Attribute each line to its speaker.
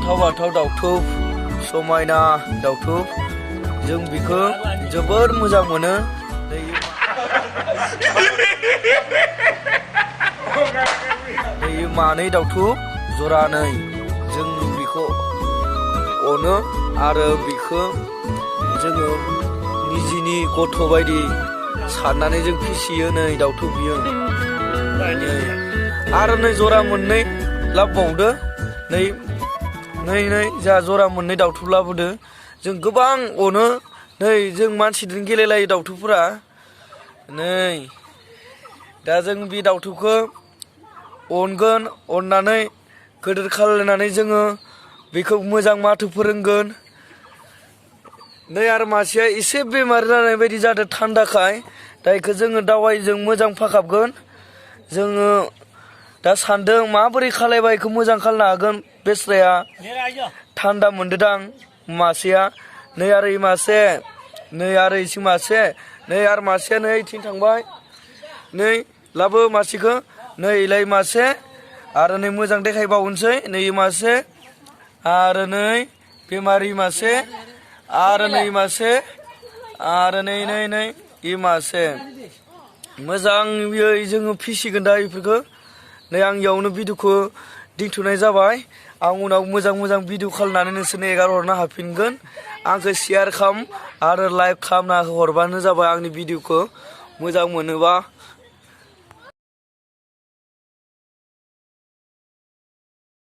Speaker 1: बाथाव बाथाव दाउथुब समायना दाउथुब जों बेखौ जोबोर मोजां मोनो दायो मानै दाउथुब जरानै जों बेखौ अनो आरो बेखौ जोङो निजिनि गथ' बायदि साननानै जों फिसियो नै दाउथुब बियो आरो नै जरा मोननै लाबोबावदो नै जा जरा मोननै दाउथुब लाबोदो जों गोबां अनो नै जों मानसिजों गेलेलायो दाउथुबफोरा नै दा जों बे दाउथुबखौ अनगोन अननानै गिदिर खालामनानै जोङो बेखौ मोजां माथो फोरोंगोन नै आरो मासेया एसे बेमार जानाय बायदि जादों थान्दाखाय दा बेखौ जोङो दावाइजों मोजां फाहामगोन जोङो दा सान्दों माबोरै खालायबा बेखौ मोजां खालामनो हागोन बेस्राया थान्दा मोनदोदां मासेया नै आरो मासे नै आरो इसिं मासे नै आरो मासेया नै इथिं थांबाय नै लाबो मासेखौ नै इलाय मासे आरो नै मोजां देखायबावनोसै नै मासे आरो नै बेमारि मासे आरो नै मासे आरो नै इ मासे मोजाङै जोङो फिसिगोन दा बेफोरखौ नै आं इयावनो भिडिअखौ दिन्थ'नाय जाबाय आं उनाव मोजां भिडिअ खालामनानै नोंसोरनो एगारहरनो हाफिनगोन आंखौ शेयार खालाम आरो लाइक खालामना हरबानो जाबाय आंनि भिडिअखौ मोजां मोनोबा